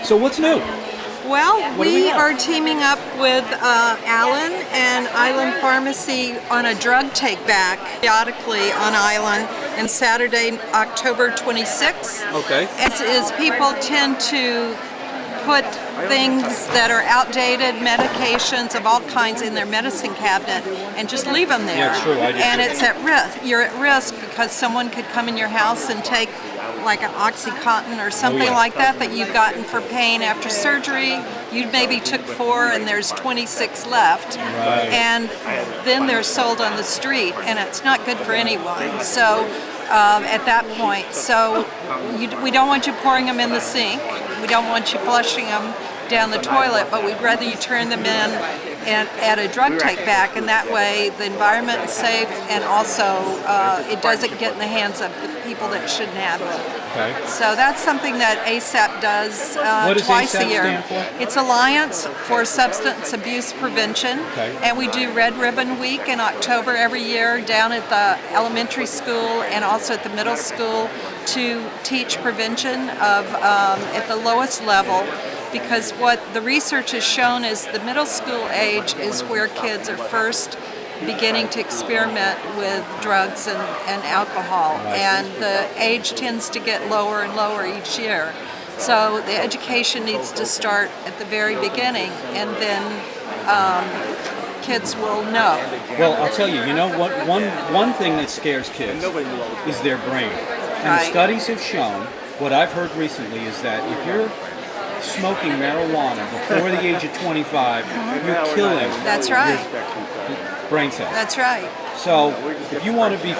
So what's new? Well, What do we we have? are teaming up with Allen and Island Pharmacy on a drug take-back periodically on Island on Saturday, October 26th. Okay. As is, people tend to put things that are outdated, medications of all kinds in their medicine cabinet and just leave them there. Yeah, it's true. I do And too. it's at risk. You're at risk because someone could come in your house and take like an Oxycontin or something yeah. like that you've gotten for pain after surgery. You maybe took 4 and there's 26 left. Right. And then they're sold on the street and it's not good for anyone. So at that point, we don't want you pouring them in the sink. We don't want you flushing them down the toilet, but we'd rather you turn them in at a drug take back, and that way the environment is safe and also it doesn't get in the hands of the people that shouldn't have it. Okay. So that's something that ASAP does What does twice ASAP a year. stand for? It's Alliance for Substance Abuse Prevention, Okay. and we do Red Ribbon Week in October every year down at the elementary school and also at the middle school to teach prevention of at the lowest level. Because what the research has shown is the middle school age is where kids are first beginning to experiment with drugs and alcohol, and the age tends to get lower and lower each year. So the education needs to start at the very beginning, and then kids will know. Well, I'll tell you, one thing that scares kids is their brain. And Right. studies have shown, what I've heard recently is that if you're smoking marijuana before the age of 25, you're killing That's right. your brain cells. That's right. So if you want to be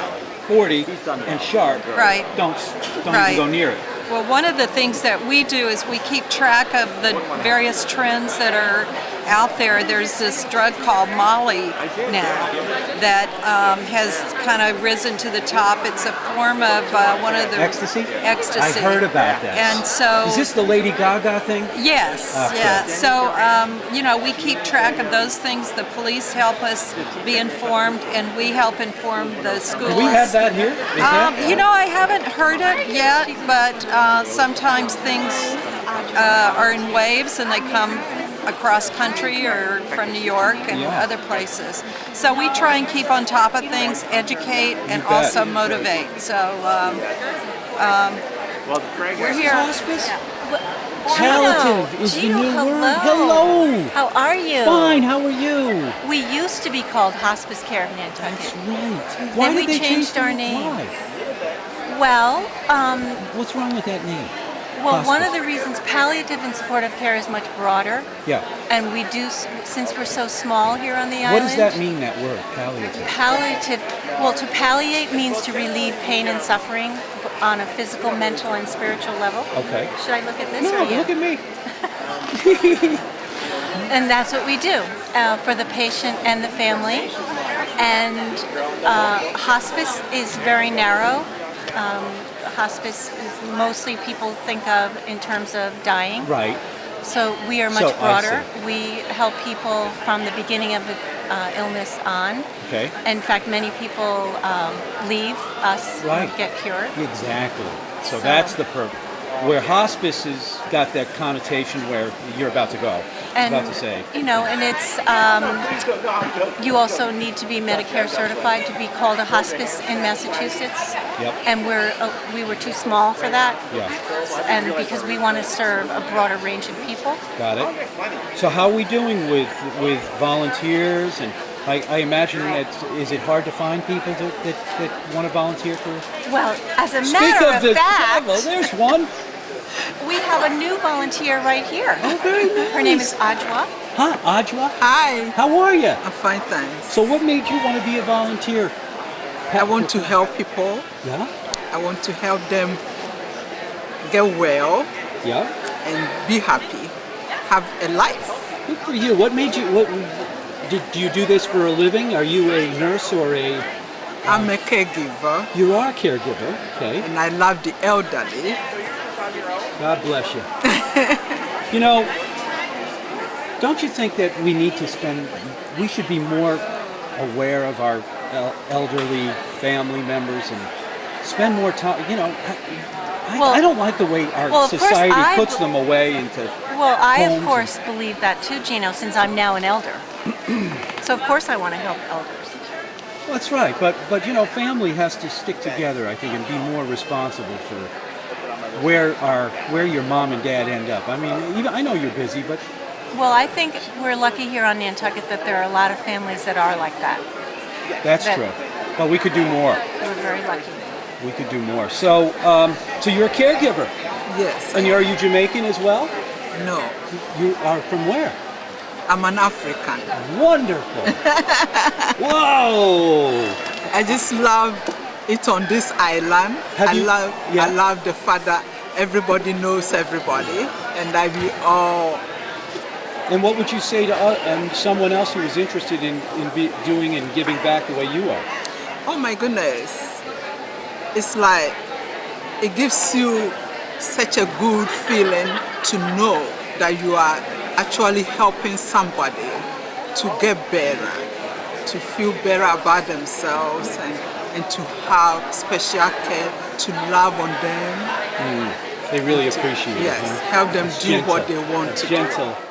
40 and sharp, Right. don't Right. even go near it. Well, one of the things that we do is we keep track of the various trends that are out there. There's this drug called Molly now that has kind of risen to the top. It's a form of one of the Ecstasy? Ecstasy. I heard about that. And so, Is this the Lady Gaga thing? yes, Okay. yeah. So, we keep track of those things. The police help us be informed, and we help inform the schools. Do we have that here? Is that? I haven't heard it yet, but sometimes things are in waves and they come across country or from New York and Yeah. other places. So we try and keep on top of things, educate, and bet. also motivate. So we're here. Hospice? Palliative is the Gino, new hello. word. Hello. How are you? Fine. How are you? We used to be called Hospice Care of Nantucket. That's right. Why Then did we they changed change our the name. Why? Well, What's wrong with that name? one Hospice. of the reasons palliative and supportive care is much broader, Yeah. and we do, since we're so small here on the What island. does that mean? That word, palliative. Palliative, well, to palliate means to relieve pain and suffering on a physical, mental, and spiritual level. Okay. Should I look at this No, or you? look at me. And that's what we do for the patient and the family. And hospice is very narrow. Hospice is mostly people think of in terms of dying. Right. So we are much So, I broader. see. We help people from the beginning of the illness on. Okay. In fact, many people leave us Right. and get cured. Exactly. So So- that's the purpose. Where hospice has got that connotation where you're about to go. And About to say. and it's you also need to be Medicare certified to be called a hospice in Massachusetts. Yep. And we were too small for that. Yeah. And because we want to serve a broader range of people. Got it. So how are we doing with volunteers? And I imagine that, is it hard to find people that want to volunteer for? Well, as a Speak matter of of the fact, devil, there's one. we have a new volunteer right here. Oh, very nice. Her name is Ajwa. Huh, Ajwa? Hi, How are you? I'm fine, thanks. So what made you want to be a volunteer? I want to help people. Yeah? I want to help them get well Yeah? and be happy, have a life. Good for you. What made you, do you do this for a living? Are you a nurse or a... I'm a caregiver You are a caregiver, okay. and I love the elderly. God bless you. Don't you think that we should be more aware of our elderly family members and spend more time, I don't like the way our Well, of course, society I puts be- them away into. Well, I homes of and- course believe that too, Gino, since I'm now an elder. So of course I want to help elders. That's right, but you know, family has to stick together, I think, and be more responsible for where your mom and dad end up. I mean, even I know you're busy, but Well, I think we're lucky here on Nantucket that there are a lot of families that are like that. that's That- true. But we could do more. We're very lucky. We could do more. So, so you're a caregiver, Yes. and are you Jamaican as well? No, You are from where? I'm an African. Wonderful. Whoa. I just love it on this island. Have you- yeah. I love the fact that everybody knows everybody, and that we all. And what would you say to someone else who is interested in doing and giving back the way you are? Oh my goodness! It's like it gives you such a good feeling to know that you are actually helping somebody to get better, to feel better about themselves, and to have special care, to love on them. They really appreciate it. Yes, huh? help them It's do what gentle. they want It's to gentle. do.